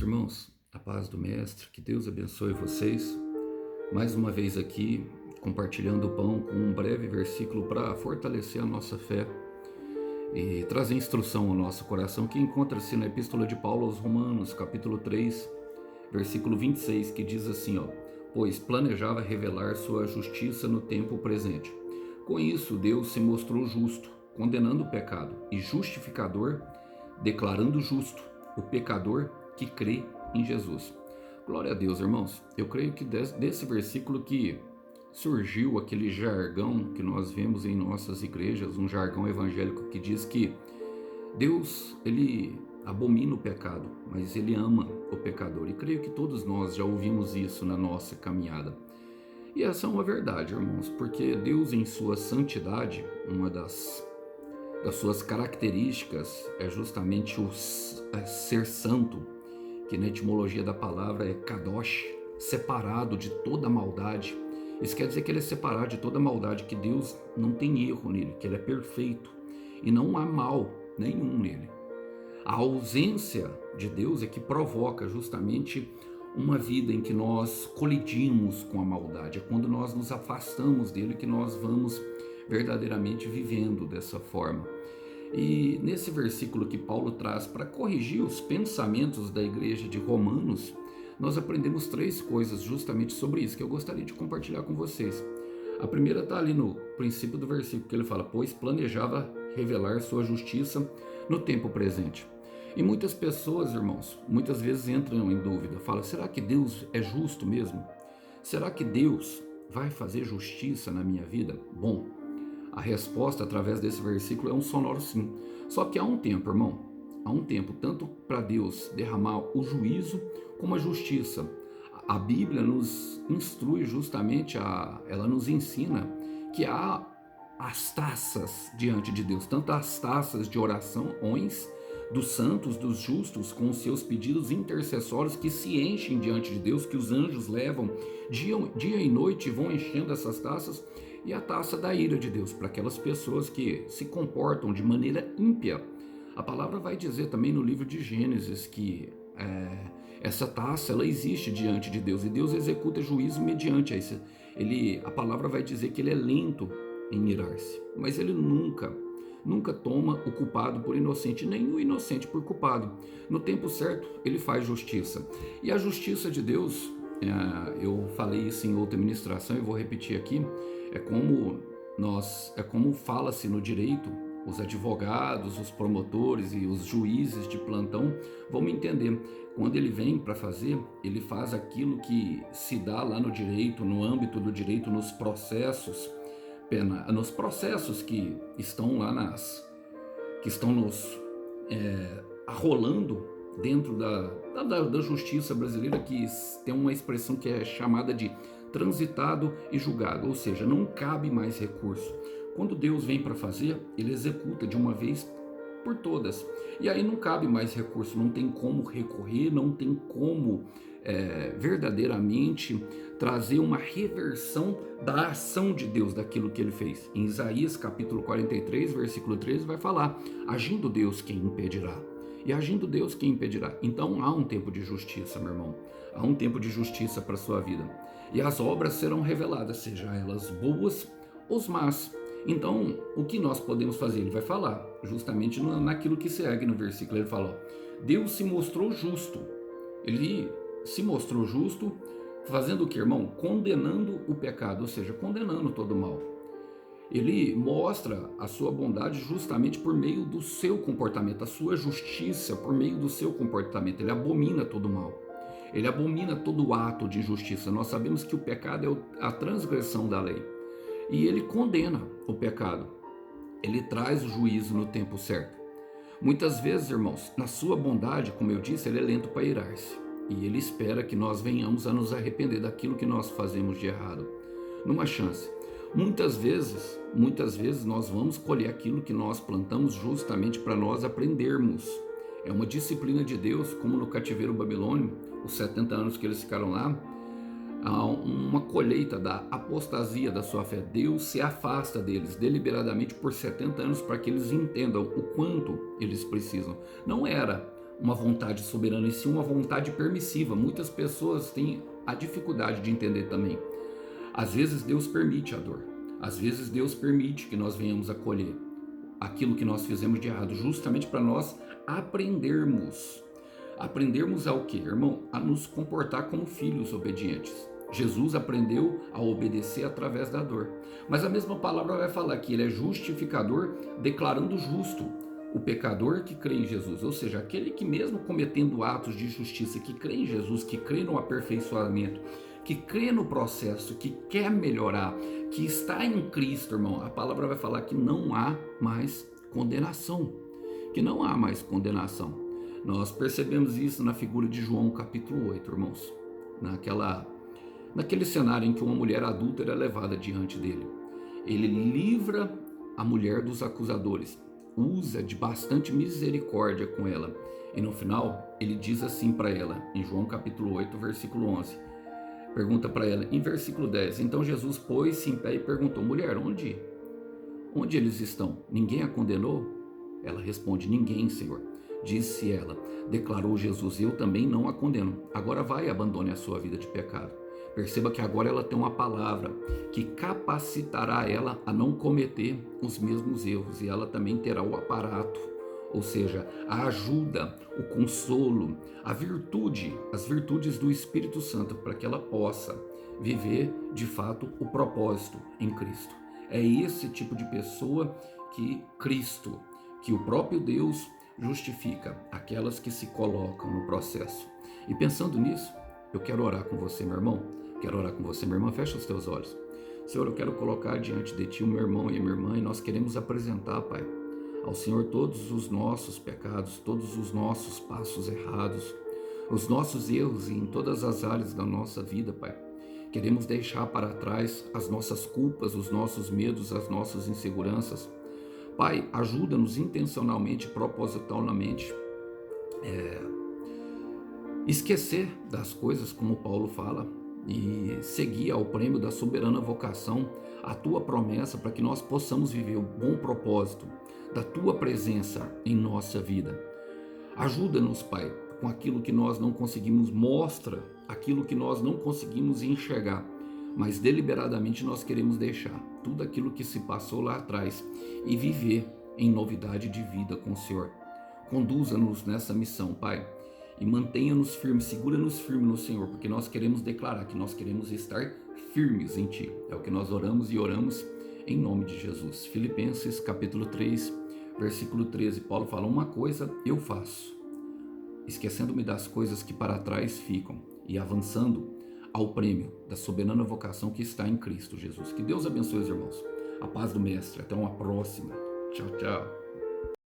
irmãos, a paz do Mestre, que Deus abençoe vocês. Mais uma vez aqui, compartilhando o pão com um breve versículo para fortalecer a nossa fé e trazer instrução ao nosso coração, que encontra-se na Epístola de Paulo aos Romanos, capítulo 3, versículo 26, que diz assim, pois planejava revelar sua justiça no tempo presente. Com isso, Deus se mostrou justo, condenando o pecado, e justificador, declarando justo o pecador que crê em Jesus. Glória a Deus, irmãos. Eu creio que desse versículo que surgiu aquele jargão que nós vemos em nossas igrejas, um jargão evangélico que diz que Deus, ele abomina o pecado, mas ele ama o pecador. E creio que todos nós já ouvimos isso na nossa caminhada. E essa é uma verdade, irmãos, porque Deus, em sua santidade, uma das suas características é justamente o ser santo, que na etimologia da palavra é kadosh, separado de toda maldade. Isso quer dizer que ele é separado de toda maldade, que Deus não tem erro nele, que ele é perfeito e não há mal nenhum nele. A ausência de Deus é que provoca justamente uma vida em que nós colidimos com a maldade. É quando nós nos afastamos dele que nós vamos verdadeiramente vivendo dessa forma. E nesse versículo que Paulo traz para corrigir os pensamentos da igreja de Romanos, nós aprendemos três coisas justamente sobre isso, que eu gostaria de compartilhar com vocês. A primeira está ali no princípio do versículo, que ele fala, pois planejava revelar sua justiça no tempo presente. E muitas pessoas, irmãos, muitas vezes entram em dúvida, falam, será que Deus é justo mesmo? Será que Deus vai fazer justiça na minha vida? Bom, a resposta através desse versículo é um sonoro sim. Só que há um tempo, irmão, há um tempo, tanto para Deus derramar o juízo como a justiça. A Bíblia nos instrui justamente, ela nos ensina que há as taças diante de Deus, tanto as taças de orações dos santos, dos justos, com os seus pedidos intercessórios que se enchem diante de Deus, que os anjos levam dia e noite, vão enchendo essas taças, e a taça da ira de Deus, para aquelas pessoas que se comportam de maneira ímpia. A palavra vai dizer também no livro de Gênesis que essa taça, ela existe diante de Deus, e Deus executa juízo mediante isso. A palavra vai dizer que ele é lento em irar-se, mas ele nunca toma o culpado por inocente, nem o inocente por culpado. No tempo certo, ele faz justiça. E a justiça de Deus, eu falei isso em outra ministração e vou repetir aqui, é como fala-se no direito, os advogados, os promotores e os juízes de plantão vão me entender. Quando ele vem para fazer, ele faz aquilo que se dá lá no direito, no âmbito do direito, nos processos que estão lá que estão nos arrolando dentro da justiça brasileira, que tem uma expressão que é chamada de transitado e julgado, ou seja, não cabe mais recurso. Quando Deus vem para fazer, ele executa de uma vez por todas, e aí não cabe mais recurso, não tem como recorrer, não tem como verdadeiramente trazer uma reversão da ação de Deus, daquilo que ele fez. Em Isaías capítulo 43, versículo 13 vai falar, agindo Deus, quem impedirá? E agindo Deus, quem impedirá? Então há um tempo de justiça, meu irmão, há um tempo de justiça para a sua vida, e as obras serão reveladas, seja elas boas ou más. Então, o que nós podemos fazer? Ele vai falar justamente naquilo que segue no versículo. Ele fala, Deus se mostrou justo. Ele se mostrou justo fazendo o que, irmão? Condenando o pecado, ou seja, condenando todo o mal. Ele mostra a sua bondade justamente por meio do seu comportamento, a sua justiça por meio do seu comportamento. Ele abomina todo o mal. Ele abomina todo ato de injustiça. Nós sabemos que o pecado é a transgressão da lei. E ele condena o pecado. Ele traz o juízo no tempo certo. Muitas vezes, irmãos, na sua bondade, como eu disse, ele é lento para irar-se. E ele espera que nós venhamos a nos arrepender daquilo que nós fazemos de errado. Numa chance. Muitas vezes nós vamos colher aquilo que nós plantamos justamente para nós aprendermos. É uma disciplina de Deus, como no cativeiro babilônio, os 70 anos que eles ficaram lá, há uma colheita da apostasia da sua fé. Deus se afasta deles deliberadamente por 70 anos para que eles entendam o quanto eles precisam. Não era uma vontade soberana, e sim uma vontade permissiva. Muitas pessoas têm a dificuldade de entender também. Às vezes Deus permite a dor, às vezes Deus permite que nós venhamos a colher aquilo que nós fizemos de errado, justamente para nós aprendermos. Aprendermos ao quê, irmão? A nos comportar como filhos obedientes. Jesus aprendeu a obedecer através da dor. Mas a mesma palavra vai falar que ele é justificador, declarando justo o pecador que crê em Jesus. Ou seja, aquele que mesmo cometendo atos de justiça, que crê em Jesus, que crê no aperfeiçoamento, que crê no processo, que quer melhorar, que está em Cristo, irmão, a palavra vai falar que não há mais condenação. Que não há mais condenação. Nós percebemos isso na figura de João capítulo 8, irmãos. Naquele cenário em que uma mulher adúltera é levada diante dele. Ele livra a mulher dos acusadores, usa de bastante misericórdia com ela. E no final, ele diz assim para ela, em João capítulo 8, versículo 11. Pergunta para ela, em versículo 10, então Jesus pôs-se em pé e perguntou, mulher, onde eles estão? Ninguém a condenou? Ela responde, ninguém, Senhor. Disse ela, declarou Jesus, eu também não a condeno. Agora vai e abandone a sua vida de pecado. Perceba que agora ela tem uma palavra que capacitará ela a não cometer os mesmos erros, e ela também terá o aparato, ou seja, a ajuda, o consolo, a virtude, as virtudes do Espírito Santo, para que ela possa viver de fato o propósito em Cristo. É esse tipo de pessoa que Cristo, que o próprio Deus justifica, aquelas que se colocam no processo. E pensando nisso, eu quero orar com você, meu irmão. Quero orar com você, minha irmã. Fecha os teus olhos. Senhor, eu quero colocar diante de Ti o meu irmão e a minha irmã, e nós queremos apresentar, Pai, ao Senhor todos os nossos pecados, todos os nossos passos errados, os nossos erros em todas as áreas da nossa vida, Pai. Queremos deixar para trás as nossas culpas, os nossos medos, as nossas inseguranças. Pai, ajuda-nos intencionalmente, propositalmente, esquecer das coisas, como Paulo fala, e seguir ao prêmio da soberana vocação, a Tua promessa, para que nós possamos viver o bom propósito da Tua presença em nossa vida. Ajuda-nos, Pai, com aquilo que nós não conseguimos, mostra aquilo que nós não conseguimos enxergar, mas deliberadamente nós queremos deixar tudo aquilo que se passou lá atrás e viver em novidade de vida com o Senhor. Conduza-nos nessa missão, Pai, e mantenha-nos firmes, segura-nos firmes no Senhor, porque nós queremos declarar que nós queremos estar firmes em Ti. É o que nós oramos e oramos em nome de Jesus. Filipenses capítulo 3, versículo 13, Paulo fala, uma coisa eu faço, esquecendo-me das coisas que para trás ficam e avançando ao prêmio da soberana vocação que está em Cristo Jesus. Que Deus abençoe os irmãos. A paz do Mestre. Até uma próxima. Tchau, tchau.